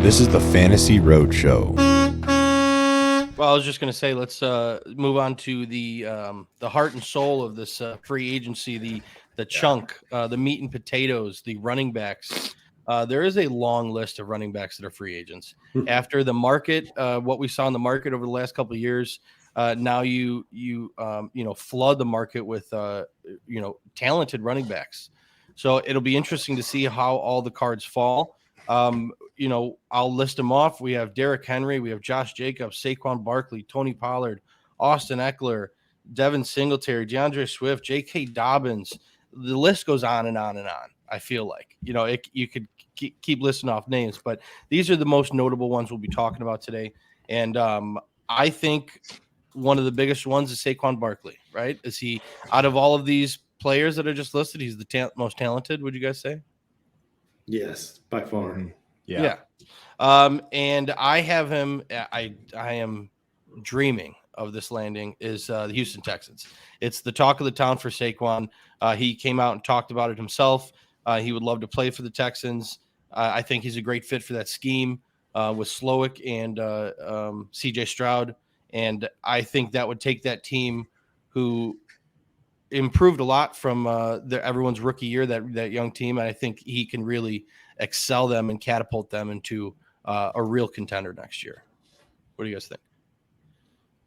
This is the Fantasy Roadshow. Well, I was just going to say, let's move on to the heart and soul of this free agency, the chunk, the meat and potatoes, the running backs. There is a long list of running backs that are free agents. After the market, what we saw in the market over the last couple of years, now you flood the market with talented running backs. So it'll be interesting to see how all the cards fall. I'll list them off. We have Derrick Henry, we have Josh Jacobs, Saqoun Barkley, Tony Pollard, Austin Eckler, Devin Singletary, DeAndre Swift, J.K. Dobbins. The list goes on and on and on. I feel like, you could keep listing off names, but these are the most notable ones we'll be talking about today. And I think one of the biggest ones is Saqoun Barkley, right? Is he, out of all of these players that are just listed, he's the most talented, would you guys say? Yes, by far. Mm-hmm. Yeah. And I have him. I am dreaming of this landing is the Houston Texans. It's the talk of the town for Saqoun. He came out and talked about it himself. He would love to play for the Texans. I think he's a great fit for that scheme with Slowick and C.J. Stroud. And I think that would take that team who improved a lot from everyone's rookie year, that young team. And I think he can really excel them and catapult them into a real contender next year. What do you guys think?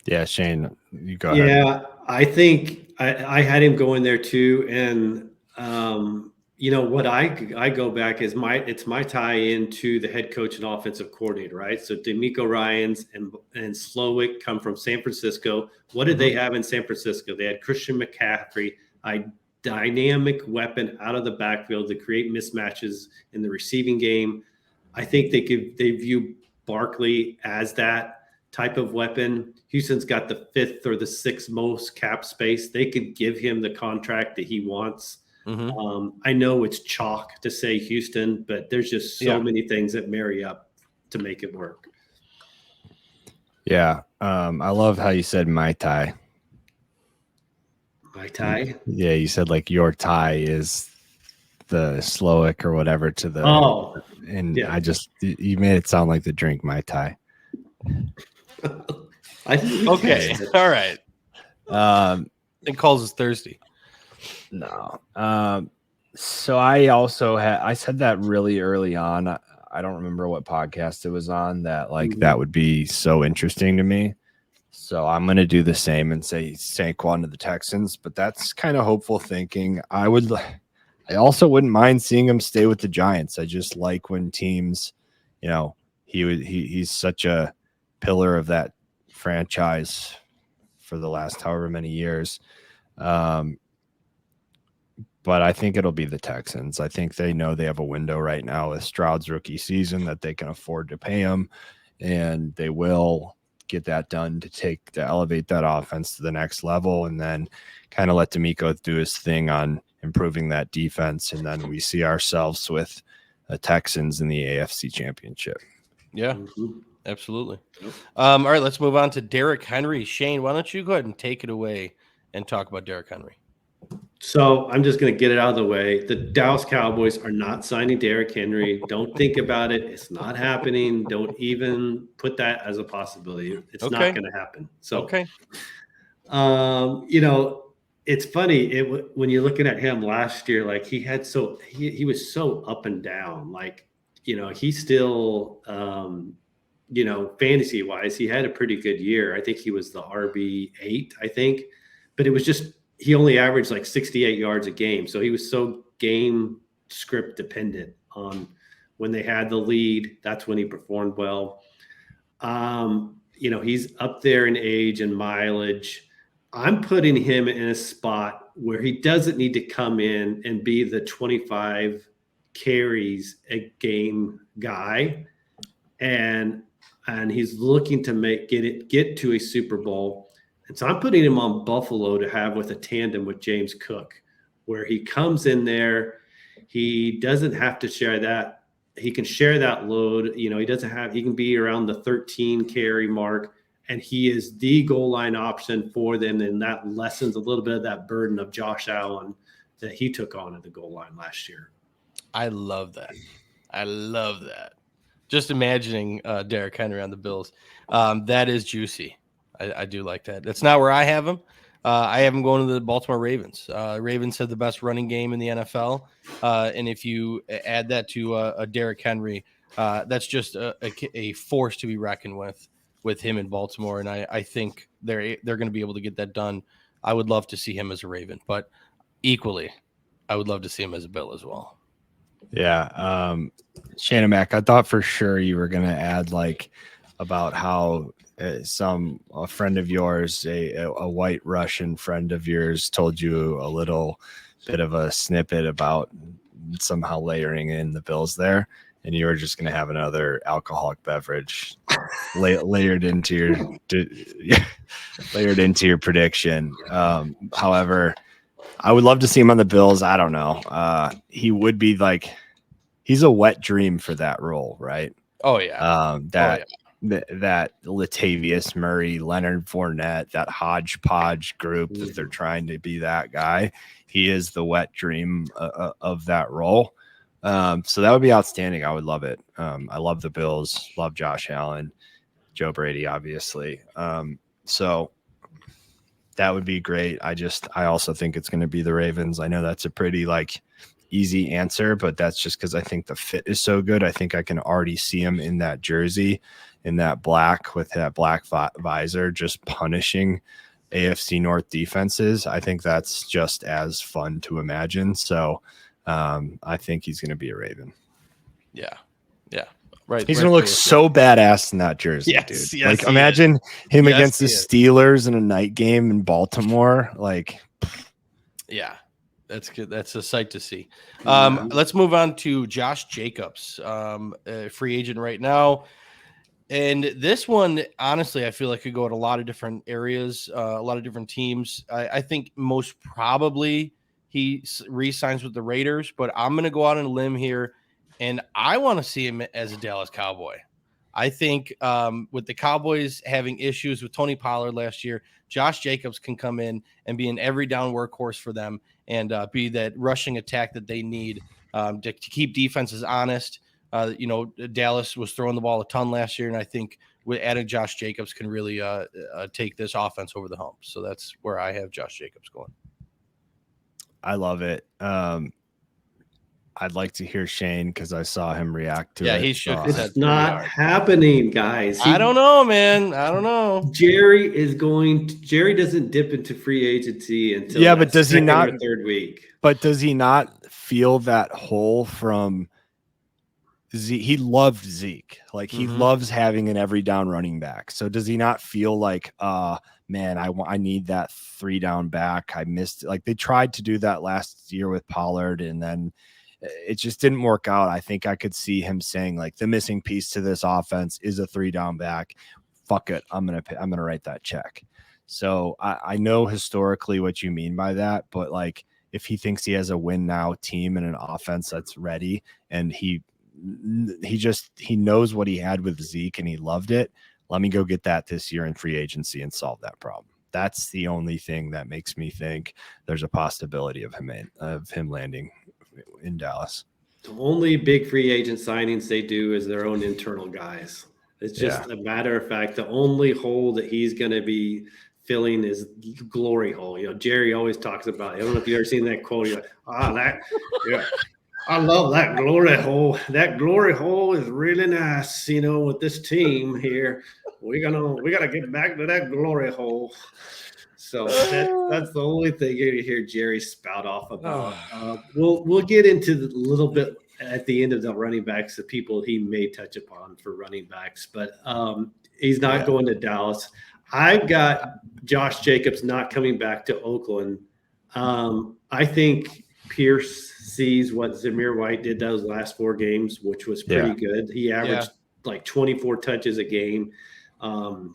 Yeah, Shane, you go ahead. Yeah, I think I had him going there too. And, what I go back is it's my tie into the head coach and offensive coordinator, right? So D'Amico Ryans and Slowick come from San Francisco. What did they have in San Francisco? They had Christian McCaffrey, a dynamic weapon out of the backfield to create mismatches in the receiving game. I think they view Barkley as that type of weapon. Houston's got the 5th or the 6th most cap space. They could give him the contract that he wants. I know it's chalk to say Houston, but there's just so many things that marry up to make it work. Yeah. I love how you said my tie. My tie? Yeah, you said like your tie is the Slowick or whatever to the you made it sound like the drink Mai Tai. Okay. All right. I think Kulz is thirsty. No. So I also I said that really early on. I don't remember what podcast it was on that that would be so interesting to me. So I'm going to do the same and say Saqoun to the Texans, but that's kind of hopeful thinking. I also wouldn't mind seeing him stay with the Giants. I just like when teams, he's such a pillar of that franchise for the last however many years. But I think it'll be the Texans. I think they know they have a window right now with Stroud's rookie season that they can afford to pay him, and they will get that done to elevate that offense to the next level, and then kind of let D'Amico do his thing on improving that defense. And then we see ourselves with the Texans in the AFC Championship. Yeah, absolutely. All right, let's move on to Derrick Henry. Shane, why don't you go ahead and take it away and talk about Derrick Henry? So I'm just going to get it out of the way. The Dallas Cowboys are not signing Derrick Henry. Don't think about it. It's not happening. Don't even put that as a possibility. It's not going to happen. So, it's funny when you're looking at him last year, like he was so up and down. Like, he's still, fantasy wise, he had a pretty good year. I think he was the RB8, but it was just, he only averaged like 68 yards a game. So he was so game script dependent on when they had the lead. That's when he performed well. He's up there in age and mileage. I'm putting him in a spot where he doesn't need to come in and be the 25 carries a game guy. And he's looking to get to a Super Bowl. And so I'm putting him on Buffalo to have with a tandem with James Cook, where he comes in there. He doesn't have to share that. He can share that load. He can be around the 13 carry mark, and he is the goal line option for them. And that lessens a little bit of that burden of Josh Allen that he took on at the goal line last year. I love that. Just imagining Derrick Henry on the Bills. That is juicy. I do like that. That's not where I have him. I have him going to the Baltimore Ravens. Ravens have the best running game in the NFL. And if you add that to a Derrick Henry, that's just a force to be reckoned with him in Baltimore. And I think they're going to be able to get that done. I would love to see him as a Raven, but equally, I would love to see him as a Bill as well. Yeah. Shannon Mac, I thought for sure you were going to add like about how a friend of yours, a white Russian friend of yours, told you a little bit of a snippet about somehow layering in the Bills there, and you were just going to have another alcoholic beverage layered into your prediction. However, I would love to see him on the Bills. I don't know. He would be like, he's a wet dream for that role, right? Oh yeah. That Latavius Murray, Leonard Fournette, that hodgepodge group that they're trying to be that guy. He is the wet dream of that role. So that would be outstanding. I would love it. I love the Bills, love Josh Allen, Joe Brady, obviously. So that would be great. I also think it's going to be the Ravens. I know that's a pretty like easy answer, but that's just because I think the fit is so good. I think I can already see him in that jersey, in that black with that black visor, just punishing AFC North defenses. I think that's just as fun to imagine. So I think he's going to be a Raven. Yeah. Right. He's going to look so badass in that jersey, dude. Yes, like imagine him against the Steelers in a night game in Baltimore. Like, yeah, that's good. That's a sight to see. Let's move on to Josh Jacobs, free agent right now. And this one, honestly, I feel like could go at a lot of different areas, a lot of different teams. I think most probably he re-signs with the Raiders, but I'm going to go out on a limb here. And I want to see him as a Dallas Cowboy. I think with the Cowboys having issues with Tony Pollard last year, Josh Jacobs can come in and be an every down workhorse for them and be that rushing attack that they need to keep defenses honest. Dallas was throwing the ball a ton last year, and I think with adding Josh Jacobs can really take this offense over the hump. So that's where I have Josh Jacobs going. I love it. I'd like to hear Shane because I saw him react to it. Yeah, he shook his head. It's not happening, guys. I don't know, man. I don't know. Jerry doesn't dip into free agency until but does he not third week? But does he not feel that hole from Zeke? He loved Zeke. Like he loves having an every down running back. So does he not feel like, man, I need that 3 down back. I missed it. Like they tried to do that last year with Pollard and then it just didn't work out. I think I could see him saying like the missing piece to this offense is a 3 down back. Fuck it. I'm going to write that check. So I know historically what you mean by that, but like if he thinks he has a win now team and an offense that's ready and he knows what he had with Zeke and he loved it. Let me go get that this year in free agency and solve that problem. That's the only thing that makes me think there's a possibility of him landing in Dallas. The only big free agent signings they do is their own internal guys. It's just a matter of fact. The only hole that he's going to be filling is glory hole. Jerry always talks about it. I don't know if you've ever seen that quote. You're like, I love that glory hole. That glory hole is really nice. With this team here, we gotta get back to that glory hole. So that's the only thing you hear Jerry spout off about. We'll get into a little bit at the end of the running backs, the people he may touch upon for running backs, but he's not going to Dallas. I've got Josh Jacobs not coming back to Oakland. I think Pierce sees what Zamir White did those last 4 games, which was pretty good. He averaged like 24 touches a game.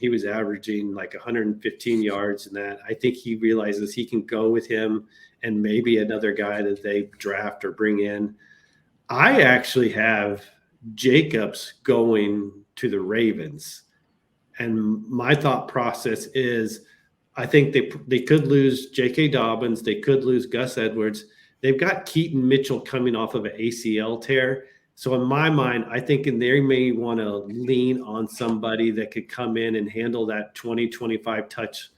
He was averaging like 115 yards in that. I think he realizes he can go with him and maybe another guy that they draft or bring in. I actually have Jacobs going to the Ravens. And my thought process is I think they could lose J.K. Dobbins. They could lose Gus Edwards. They've got Keaton Mitchell coming off of an ACL tear. So in my mind, I think they may want to lean on somebody that could come in and handle that 20, 25 touch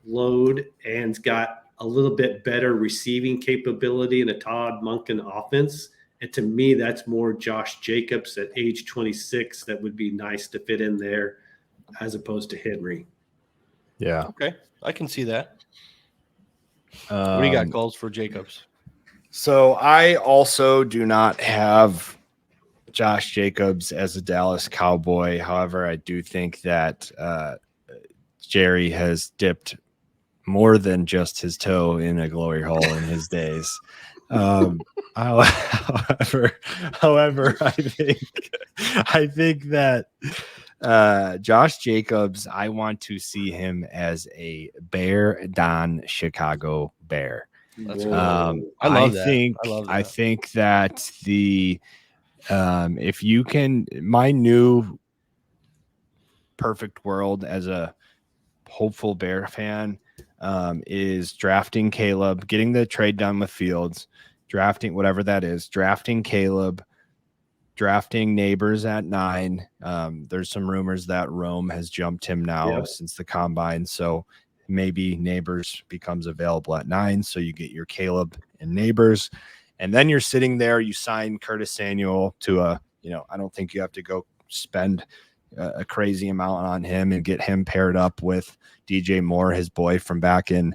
load and's got a little bit better receiving capability in a Todd Monken offense. And to me, that's more Josh Jacobs at age 26 that would be nice to fit in there as opposed to Henry. Yeah. Okay. I can see that. What do you got, Kulz, for Jacobs? So I also do not have Josh Jacobs as a Dallas Cowboy. However, I do think that Jerry has dipped more than just his toe in a glory hole in his days. However, I think that Josh Jacobs, I want to see him as a Bear Don Chicago Bear. That's cool. I love that. I think that the if you can, my new perfect world as a hopeful Bear fan is drafting Caleb, getting the trade done with Fields, drafting whatever that is, drafting Caleb, drafting Neighbors at 9. There's some rumors that Rome has jumped him now since the combine, so maybe Neighbors becomes available at 9, so you get your Caleb and Neighbors, and then you're sitting there, you sign Curtis Samuel to I don't think you have to go spend a crazy amount on him and get him paired up with DJ Moore, his boy from back in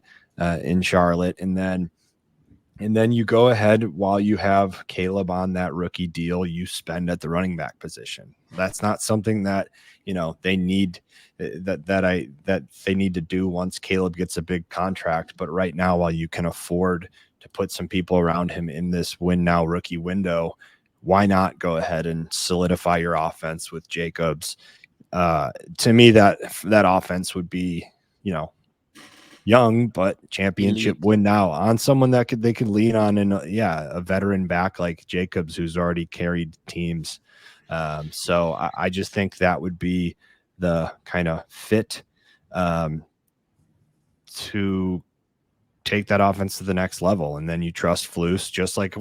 Charlotte. And then you go ahead while you have Caleb on that rookie deal, you spend at the running back position. That's not something that, they need that they need to do once Caleb gets a big contract. But right now, while you can afford to put some people around him in this win now rookie window, why not go ahead and solidify your offense with Jacobs? To me, that offense would be, young, but championship win now on someone that they could lean on. And a veteran back like Jacobs, who's already carried teams. So I just think that would be the kind of fit to take that offense to the next level. And then you trust Flus, just like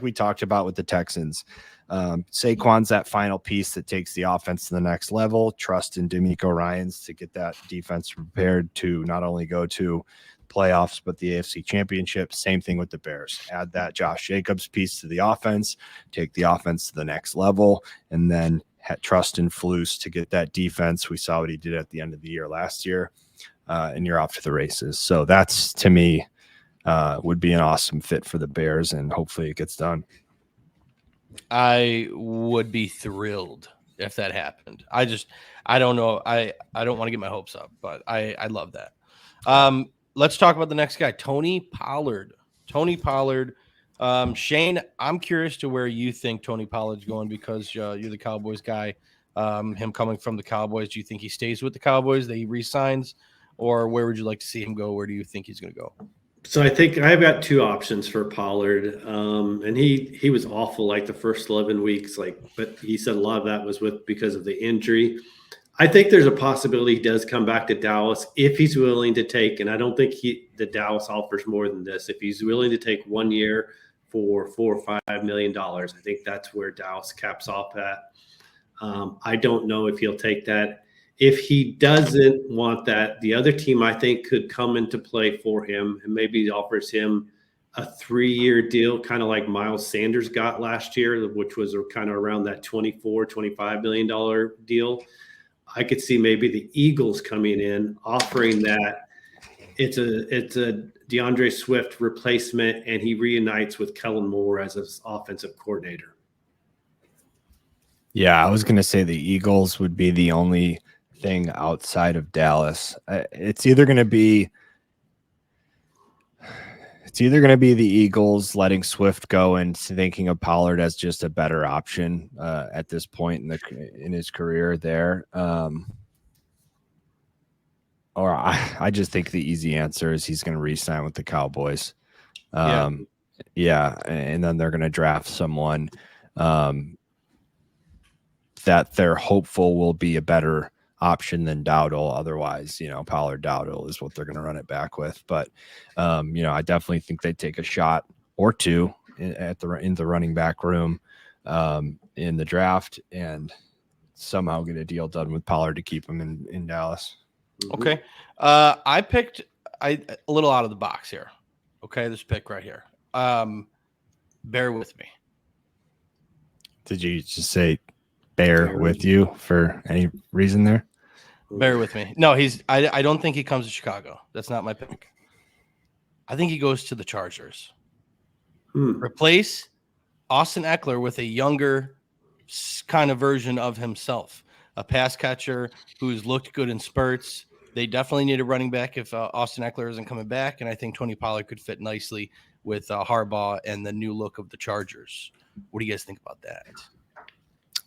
we talked about with the Texans. Saquon's that final piece that takes the offense to the next level. Trust in D'Amico Ryans to get that defense prepared to not only go to playoffs, but the AFC Championship. Same thing with the Bears. Add that Josh Jacobs piece to the offense, take the offense to the next level, and then trust in Flus to get that defense. We saw what he did at the end of the year last year. And you're off to the races. So that's, to me, would be an awesome fit for the Bears, and hopefully it gets done. I would be thrilled if that happened. I don't know. I don't want to get my hopes up, but I love that. Let's talk about the next guy, Tony Pollard. Shane, I'm curious to where you think Tony Pollard's going, because you're the Cowboys guy. Him coming from the Cowboys, do you think he stays with the Cowboys, that he re-signs? Or where would you like to see him go? Where do you think he's going to go? So I think I've got two options for Pollard. And he was awful like the first 11 weeks, but he said a lot of that was because of the injury. I think there's a possibility he does come back to Dallas if he's willing to take, and I don't think the Dallas offers more than this. If he's willing to take 1 year for $4 or $5 million, I think that's where Dallas caps off at. I don't know if he'll take that. If he doesn't want that, the other team, I think, could come into play for him, and maybe offers him a 3-year deal, kind of like Miles Sanders got last year, which was kind of around that $24-25 million deal. I could see maybe the Eagles coming in, offering that. It's a DeAndre Swift replacement, and he reunites with Kellen Moore as his offensive coordinator. Yeah, I was going to say the Eagles would be the only thing outside of Dallas. It's either going to be the Eagles letting Swift go and thinking of Pollard as just a better option at this point in his career there. Or I just think the easy answer is he's going to re-sign with the Cowboys. And then they're going to draft someone that they're hopeful will be a better option than Dowdle. Otherwise, Pollard Dowdle is what they're going to run it back with. But, I definitely think they take a shot or two in the running back room. in the draft and somehow get a deal done with Pollard to keep him in Dallas. Okay. I picked a little out of the box here. Okay, this pick right here. Bear with me. Did you just say bear with you for any reason there? Bear with me. No, I don't think he comes to Chicago. That's not my pick. I think he goes to the Chargers. Replace Austin Eckler with a younger kind of version of himself, a pass catcher who's looked good in spurts. They definitely need a running back if Austin Eckler isn't coming back, and I think Tony Pollard could fit nicely with Harbaugh and the new look of the Chargers. What do you guys think about that?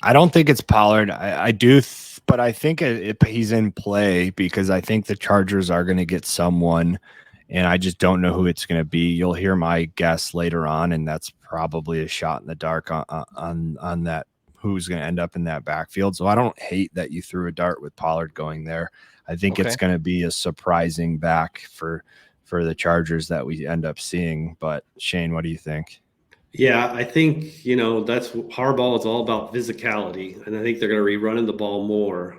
I don't think it's Pollard. I do, but I think he's in play because I think the Chargers are going to get someone, and I just don't know who it's going to be. You'll hear my guess later on, and that's probably a shot in the dark on that, who's going to end up in that backfield. So I don't hate that you threw a dart with Pollard going there. I think it's going to be a surprising back for the Chargers that we end up seeing. But Shane, what do you think? Yeah, I think, that's Harbaugh is all about physicality, and I think they're going to be running the ball more.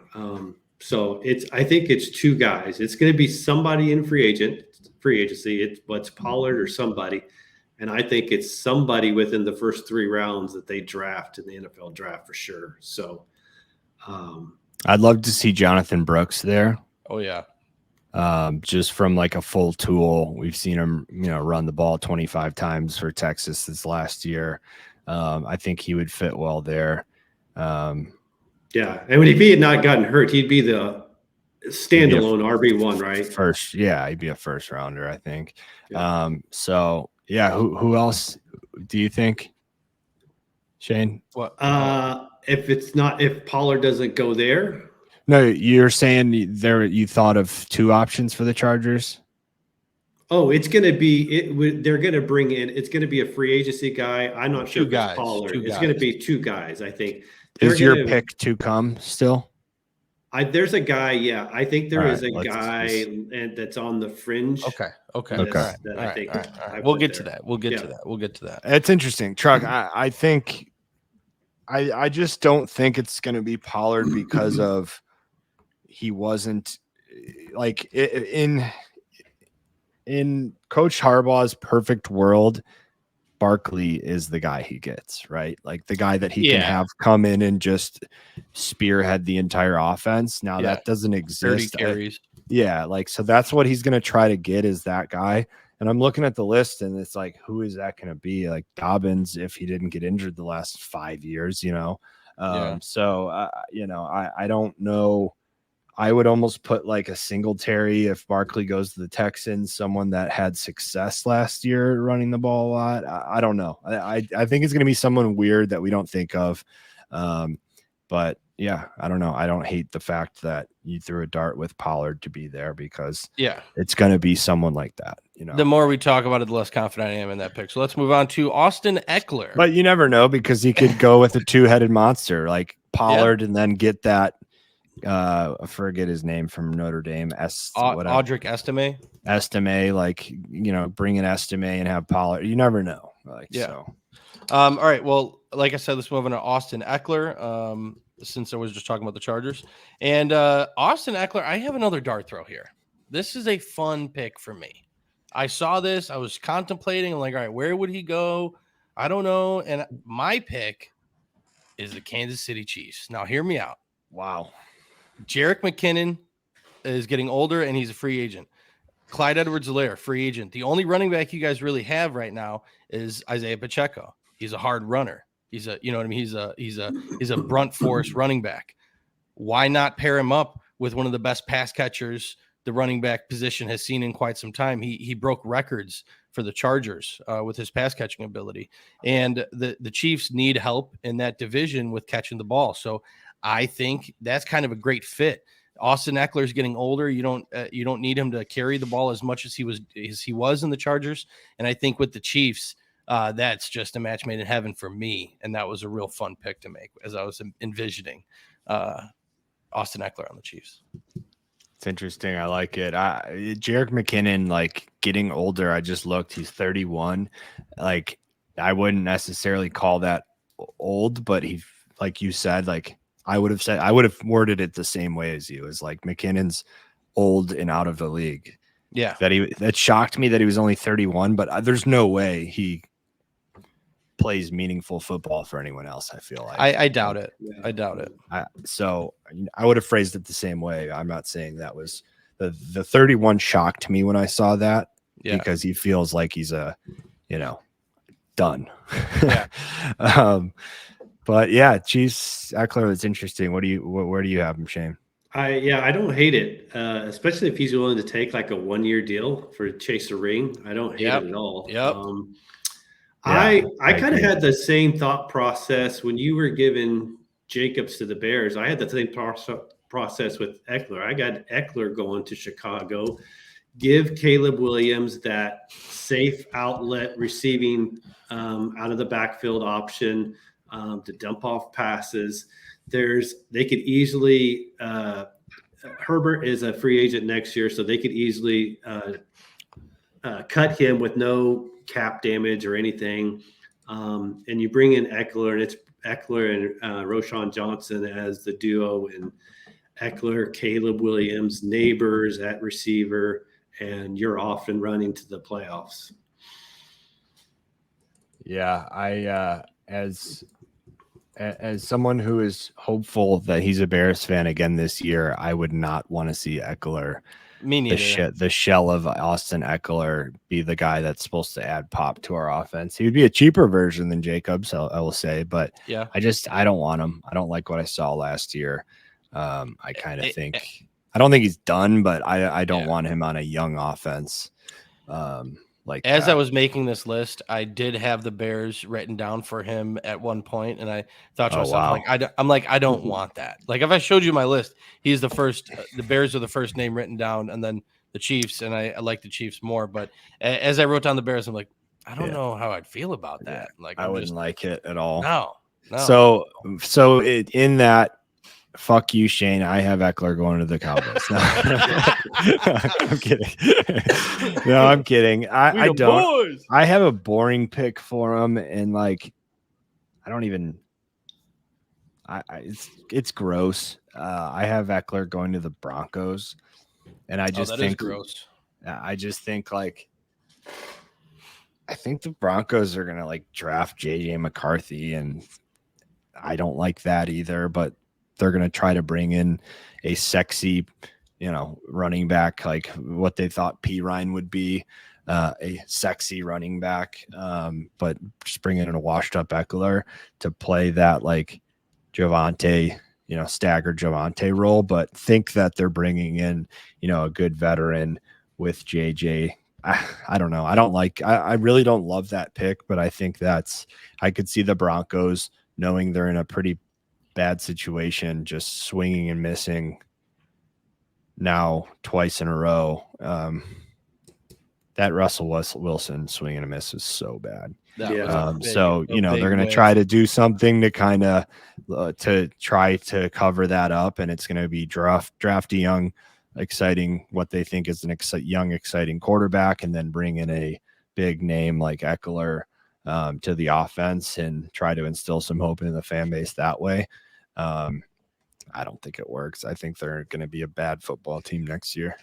So I think it's two guys. It's going to be somebody in free agency. It's Pollard or somebody. And I think it's somebody within the first 3 rounds that they draft in the NFL draft for sure. So I'd love to see Jonathan Brooks there. Oh yeah. Just from like a full tool. We've seen him, run the ball 25 times for Texas this last year. I think he would fit well there. Yeah. And if he had not gotten hurt, he'd be the standalone RB1, right? He'd be a first rounder, I think. Yeah. So yeah, who else do you think, Shane? What? If Pollard doesn't go there. No, you're saying there you thought of 2 options for the Chargers? Oh, it's going to be they're going to bring in. It's going to be a free agency guy. I'm not sure if it's Pollard. It's going to be 2 guys. I think. Is your pick to come still? There's a guy. Yeah, I think there is a guy that's on the fringe. Okay. All right. We'll get to that. We'll get to that. It's interesting, Truck. I think I just don't think it's going to be Pollard because of he wasn't like in Coach Harbaugh's perfect world. Barkley is the guy he gets, right? Like the guy that he can have come in and just spearhead the entire offense. Now that doesn't exist. 30 carries. So that's what he's going to try to get, is that guy. And I'm looking at the list and it's like, who is that going to be? Like Dobbins, if he didn't get injured the last 5 years, So, I don't know. I would almost put like a Singletary if Barkley goes to the Texans, someone that had success last year running the ball a lot. I don't know. I think it's going to be someone weird that we don't think of. But yeah, I don't know. I don't hate the fact that you threw a dart with Pollard to be there because it's going to be someone like that. The more we talk about it, the less confident I am in that pick. So let's move on to Austin Eckler. But you never know because he could go with a 2-headed monster like Pollard and then get that. I forget his name from Notre Dame. Audric Estime, bring in Estime and have Pollard. You never know. So. All right. Well, like I said, let's move on to Austin Eckler. Since I was just talking about the Chargers and Austin Eckler, I have another dart throw here. This is a fun pick for me. I saw this. I was contemplating. I'm like, all right, where would he go? I don't know. And my pick is the Kansas City Chiefs. Now, hear me out. Wow. Jerick McKinnon is getting older, and he's a free agent. Clyde Edwards-Helaire, free agent. The only running back you guys really have right now is Isaiah Pacheco. He's a hard runner. He's a, he's a brunt force running back. Why not pair him up with one of the best pass catchers the running back position has seen in quite some time? He broke records for the Chargers with his pass catching ability, and the Chiefs need help in that division with catching the ball. So I think that's kind of a great fit. Austin Eckler is getting older. You don't need him to carry the ball as much as he was in the Chargers. And I think with the Chiefs, that's just a match made in heaven for me. And that was a real fun pick to make as I was envisioning Austin Eckler on the Chiefs. It's interesting. I like it. Jerick McKinnon, getting older. I just looked. He's 31. I wouldn't necessarily call that old, but he, like you said, like I would have worded it the same way as you. Is like McKinnon's old and out of the league. Yeah. That shocked me that he was only 31, but there's no way he plays meaningful football for anyone else. I feel like I doubt it. I doubt it. So I would have phrased it the same way. I'm not saying that was the 31 shocked me when I saw that because he feels like he's done. Yeah. But yeah, Chiefs Eckler is interesting. Where do you have him, Shane? I don't hate it, especially if he's willing to take like a 1-year deal for chase a ring. I don't hate it at all. Yep. I kind of had the same thought process when you were giving Jacobs to the Bears. I had the same process with Eckler. I got Eckler going to Chicago. Give Caleb Williams that safe outlet receiving out of the backfield option to dump off passes. They could easily Herbert is a free agent next year, so they could easily cut him with no cap damage or anything. And you bring in Eckler, and it's Eckler and Roschon Johnson as the duo, and Eckler, Caleb Williams, neighbors at receiver, and you're off and running to the playoffs. Yeah, I as someone who is hopeful that he's a Bears fan again this year, I would not want to see Eckler, the shell of Austin Eckler, be the guy that's supposed to add pop to our offense. He would be a cheaper version than Jacobs, I will say, but yeah, I don't want him. I don't like what I saw last year. I kind of think I don't think he's done, but I don't want him on a young offense. I was making this list, I did have the Bears written down for him at one point, and I thought to myself, I don't want that. Like, if I showed you my list, he's the first. The Bears are the first name written down, and then the Chiefs, and I like the Chiefs more. But as I wrote down the Bears, I'm like, I don't know how I'd feel about that. Like, I wouldn't like it at all. No. So in that. Fuck you, Shane. I have Eckler going to the Cowboys. No. I'm kidding. No, I'm kidding. I don't. Boys. I have a boring pick for him, and like, I don't even. It's gross. I have Eckler going to the Broncos, and I just think gross. I just think like. I think the Broncos are gonna like draft JJ McCarthy, and I don't like that either, but. They're going to try to bring in a sexy, running back, like what they thought P. Ryan would be, a sexy running back, but just bring in a washed up Eckler to play that like Javonte, staggered Javonte role, but think that they're bringing in, a good veteran with JJ. I don't know. I really don't love that pick, but I think I could see the Broncos knowing they're in a pretty bad situation, just swinging and missing now twice in a row. That Russell Wilson swing and a miss is so bad. So they're going to try to do something to kind of to try to cover that up, and it's going to be draft a young, exciting, what they think is an young, exciting quarterback, and then bring in a big name like Eckler to the offense and try to instill some hope in the fan base that way. I don't think it works. I think they're going to be a bad football team next year.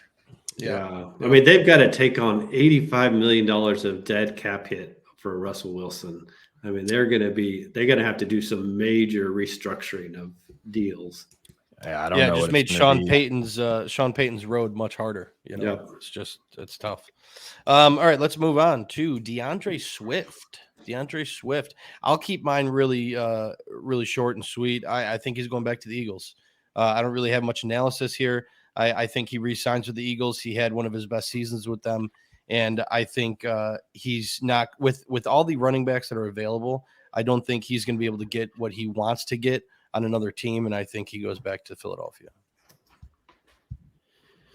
Yeah. I mean, they've got to take on $85 million of dead cap hit for Russell Wilson. I mean, they're going to have to do some major restructuring of deals. Yeah, I don't know. Just made Sean Payton's road much harder. It's tough. All right, let's move on to DeAndre Swift. I'll keep mine really short and sweet. I think he's going back to the Eagles. I don't really have much analysis here. I think he re-signs with the Eagles. He had one of his best seasons with them, and I think he's not with all the running backs that are available. I don't think he's going to be able to get what he wants to get on another team, and I think he goes back to Philadelphia.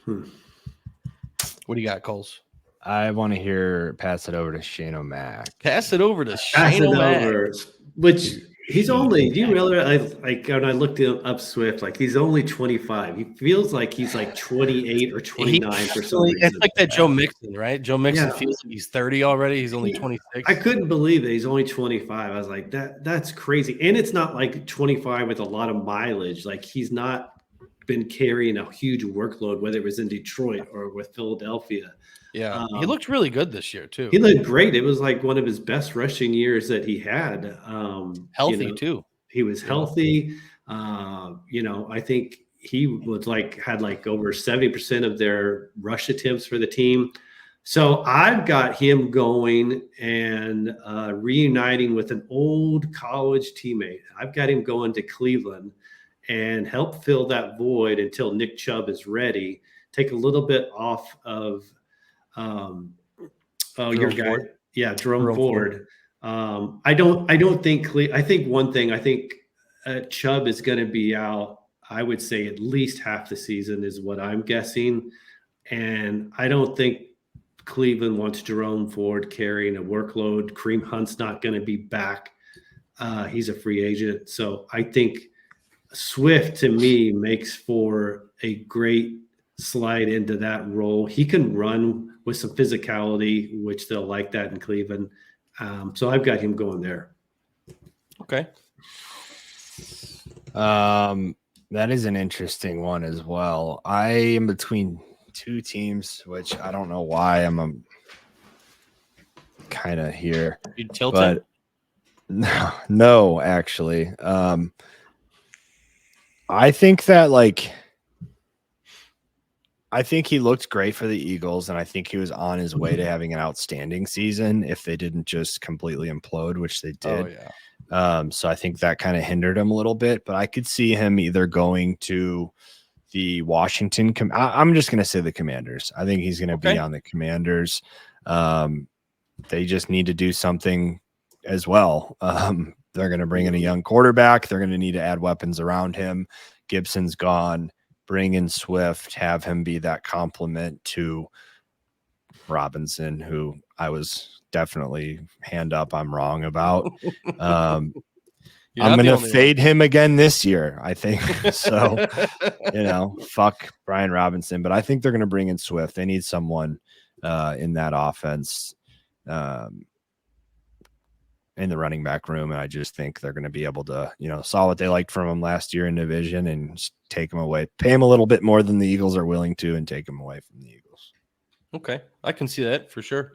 What do you got, Kulz? I want to pass it over to Shane O'Mac. Pass it over to Shane O'Mac. Which He's only. Do you realize? Like when I looked up Swift, like he's only 25. He feels like he's like 28 or 29 for some reason. It's like that Joe Mixon, right? Joe Mixon Yeah. feels like he's 30 already. He's only 26. I couldn't believe that he's only 25. I was like, that's crazy. And it's not like 25 with a lot of mileage. Like he's not been carrying a huge workload, whether it was in Detroit or with Philadelphia. Yeah, he looked really good this year too. He looked great. It was like one of his best rushing years that he had. Healthy too. He was healthy. I think he was had over 70% of their rush attempts for the team. So I've got him going and reuniting with an old college teammate. I've got him going to Cleveland and help fill that void until Nick Chubb is ready. Take a little bit off of your guy. Ford. Yeah, Jerome Ford. I think one thing, Chubb is going to be out, I would say at least half the season is what I'm guessing. And I don't think Cleveland wants Jerome Ford carrying a workload. Kareem Hunt's not going to be back. He's a free agent. So I think Swift to me makes for a great slide into that role. He can run with some physicality, which they'll like that in Cleveland. So I've got him going there. Okay. That is an interesting one as well. I am between two teams, which I don't know why I'm kind of here. You tilted? But no, actually. I think that I think he looked great for the Eagles, and I think he was on his way to having an outstanding season if they didn't just completely implode, which they did. Oh, yeah. So I think that kind of hindered him a little bit, but I could see him either going to the Washington. I'm just going to say the Commanders. I think he's going to be on the Commanders. They just need to do something as well. They're going to bring in a young quarterback. They're going to need to add weapons around him. Gibson's gone. Bring in Swift, have him be that complement to Robinson, who I was definitely hand up I'm wrong about. I'm going to fade him again this year, I think. So, fuck Brian Robinson. But I think they're going to bring in Swift. They need someone in that offense in the running back room. And I just think they're going to be able to, saw what they liked from him last year in division and just take him away, pay him a little bit more than the Eagles are willing to, and take him away from the Eagles. Okay. I can see that for sure.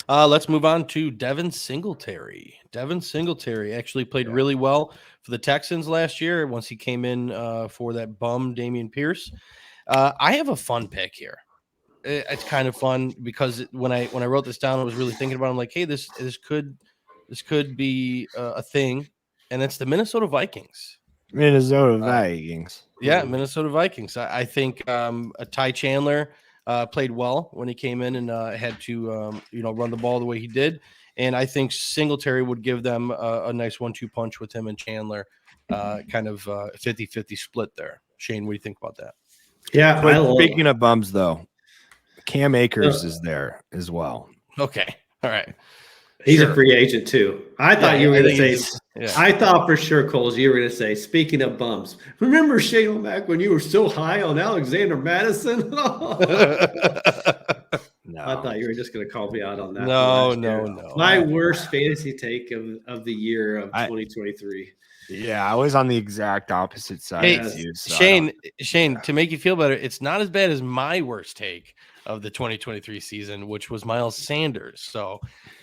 Let's move on to Devin Singletary. Devin Singletary actually played really well for the Texans last year once he came in for that bum Dameon Pierce. I have a fun pick here. It's kind of fun because when I wrote this down, I was really thinking about it. I'm like, hey, this could be a thing, and it's the Minnesota Vikings. Vikings. Yeah, Minnesota Vikings. I think Ty Chandler played well when he came in and had to run the ball the way he did, and I think Singletary would give them a nice 1-2 punch with him and Chandler, kind of 50-50 split there. Shane, what do you think about that? Yeah, speaking of bums, though, Cam Akers is there as well. Okay. All right. He's a free agent too. I thought you were going to say, I thought for sure, Kulz, you were going to say, speaking of bums, remember Shane O'Mac when you were so high on Alexander Madison? No. I thought you were just going to call me out on that. No. My worst fantasy take of the year of 2023. Yeah, I was on the exact opposite side. Hey, you, so Shane, to make you feel better, it's not as bad as my worst take of the 2023 season, which was Miles Sanders. So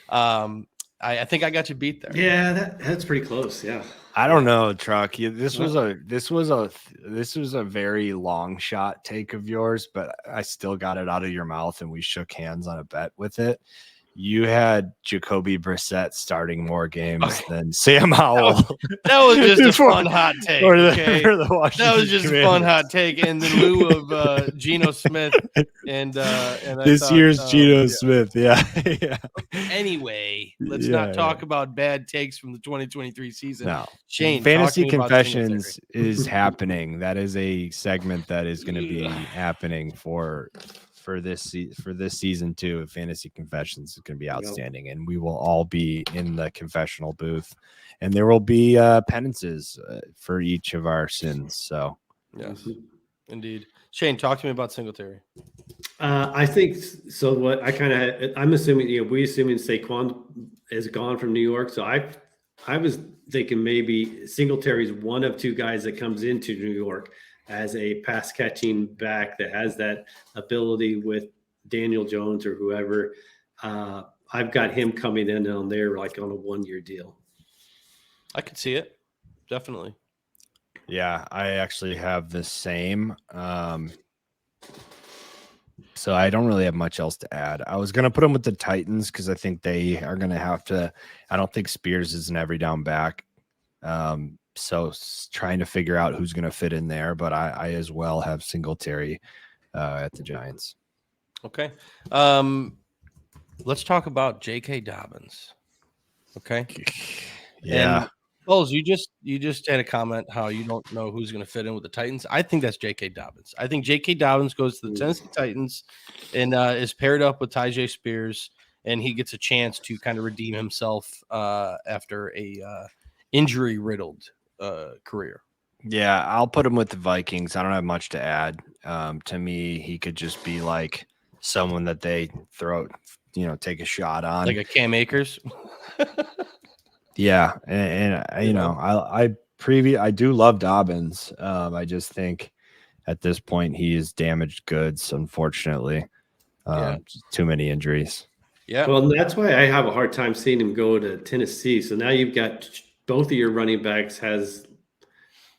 I think I got you beat there. Yeah, that's pretty close. Yeah. I don't know, Truck. This was a very long shot take of yours, but I still got it out of your mouth and we shook hands on a bet with it. You had Jacoby Brissett starting more games than Sam Howell. That was just a fun hot take. That was just a fun hot take in the lieu of Geno Smith and this year's Geno Smith. Yeah. Anyway, let's not talk about bad takes from the 2023 season. No. Shane, Fantasy Confessions is happening. That is a segment that is going to be happening for for this season too of Fantasy Confessions is going to be outstanding, and we will all be in the confessional booth, and there will be penances for each of our sins. So yes, indeed. Shane, talk to me about Singletary. I think so. What I'm assuming, we assuming Saqoun is gone from New York. So I was thinking maybe Singletary's one of two guys that comes into New York as a pass catching back that has that ability with Daniel Jones or whoever. I've got him coming in on there like on a 1-year deal. I could see it. Definitely. yeah, I actually have the same. So I don't really have much else to add. I was going to put him with the Titans because I think they are going to have to. I don't think Spears is an every down back. So trying to figure out who's going to fit in there, but I as well have Singletary at the Giants. Okay. Let's talk about J.K. Dobbins. Okay. Yeah. And Kulz, you just had a comment how you don't know who's going to fit in with the Titans. I think that's J.K. Dobbins. I think J.K. Dobbins goes to the Tennessee Titans and is paired up with Tyjae Spears, and he gets a chance to kind of redeem himself after a injury-riddled career. Yeah, I'll put him with the Vikings. I don't have much to add. To me, he could just be like someone that they throw, take a shot on. Like a Cam Akers. Yeah, and I do love Dobbins. I just think at this point he is damaged goods, unfortunately. Too many injuries. Yeah. Well, that's why I have a hard time seeing him go to Tennessee. So now you've got both of your running backs has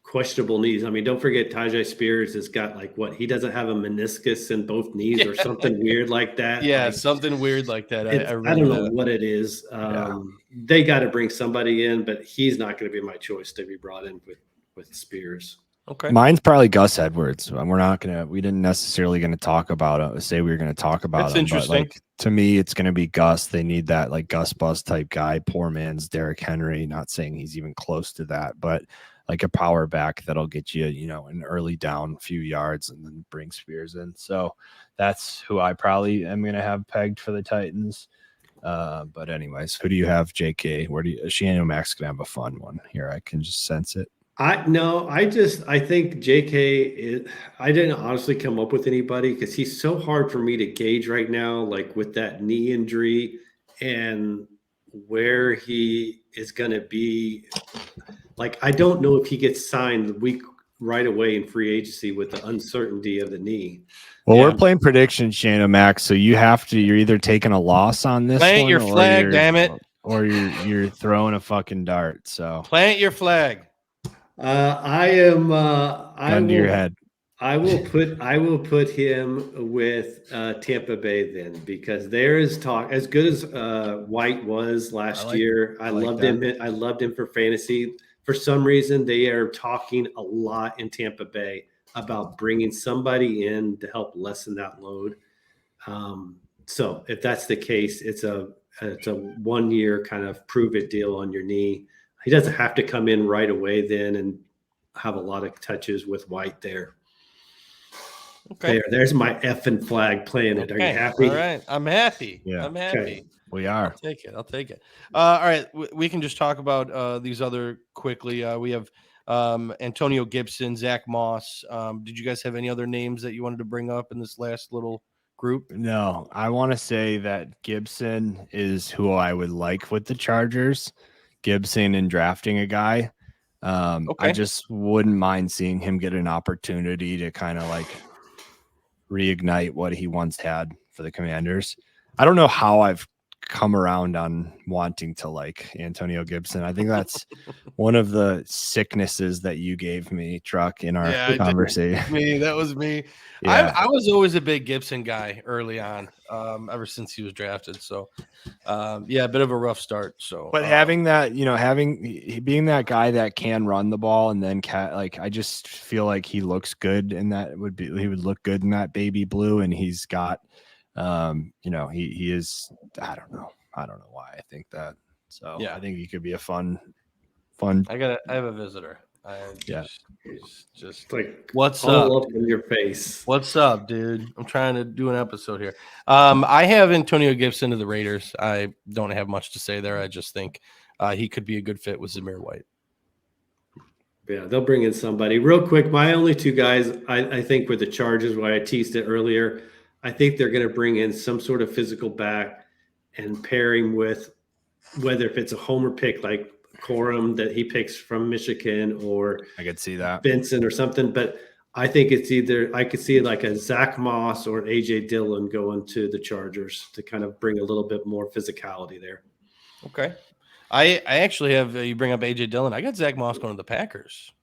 questionable knees. I mean, don't forget Tyjae Spears has got he doesn't have a meniscus in both knees or something weird like that. Yeah, something weird like that. I don't know what it is. They got to bring somebody in, but he's not going to be my choice to be brought in with Spears. Okay. Mine's probably Gus Edwards. We didn't necessarily going to talk about it. Say we were going to talk about That's him, interesting. But to me, it's going to be Gus. They need that Gus Bus type guy. Poor man's Derrick Henry. Not saying he's even close to that, but like a power back that'll get you, an early down few yards and then bring Spears in. So that's who I probably am going to have pegged for the Titans. But anyways, who do you have, JK? Shane O'Mac's going to have a fun one here. I can just sense it. I think JK I didn't honestly come up with anybody because he's so hard for me to gauge right now, like with that knee injury and where he is going to be. Like, I don't know if he gets signed the week right away in free agency with the uncertainty of the knee. Well, we're playing predictions, Shane O'Mac, so you're either taking a loss on this Plant your flag, damn it. Or you're throwing a fucking dart. So plant your flag. I am gun to your head. I will put him with Tampa Bay then, because there is talk as good as White was last year. I loved him. I loved him for fantasy. For some reason, they are talking a lot in Tampa Bay about bringing somebody in to help lessen that load. So if that's the case, it's a 1-year kind of prove it deal on your knee. He doesn't have to come in right away then and have a lot of touches with White there. Okay. There's my effing flag playing it. Are you happy? All right. I'm happy. Yeah. I'm happy. Okay. We are. I'll take it. All right. We can just talk about these other quickly. We have Antonio Gibson, Zach Moss. Did you guys have any other names that you wanted to bring up in this last little group? No, I want to say that Gibson is who I would like with the Chargers. Gibson and drafting a guy. I just wouldn't mind seeing him get an opportunity to kind of reignite what he once had for the Commanders. I don't know how I've come around on wanting to like Antonio Gibson. I think that's one of the sicknesses that you gave me, Truck, in our conversation. That was me. Yeah. I was always a big Gibson guy early on, ever since he was drafted. So, a bit of a rough start. So, but having that, being that guy that can run the ball and then I just feel like he looks good, and he would look good in that baby blue, and he's got. He is. I don't know why I think that. So I think he could be a fun. I have a visitor. Yeah. Just like what's all up? up in your face. What's up, dude? I'm trying to do an episode here. I have Antonio Gibson to the Raiders. I don't have much to say there. I just think he could be a good fit with Zamir White. Yeah, they'll bring in somebody. Real quick, my only two guys, I think, were the Chargers, where I teased it earlier. I think they're going to bring in some sort of physical back and pair him with, whether if it's a homer pick like Corum that he picks from Michigan, or I could see that. Benson or something. But I think it's either, I could see like a Zach Moss or an A.J. Dillon going to the Chargers to kind of bring a little bit more physicality there. Okay. I actually have, you bring up A.J. Dillon. I got Zach Moss going to the Packers.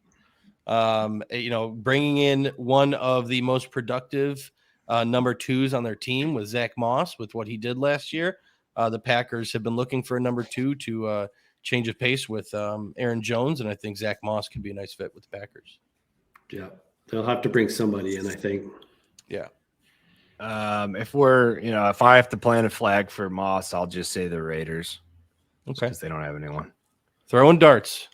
Bringing in one of the most productive number twos on their team with Zach Moss, with what he did last year. The Packers have been looking for a number two to change of pace with Aaron Jones, and I think Zach Moss could be a nice fit with the Packers. Yeah, they'll have to bring somebody in, I think. Yeah. If I have to plant a flag for Moss, I'll just say the Raiders. Okay. Because they don't have anyone. Throwing darts.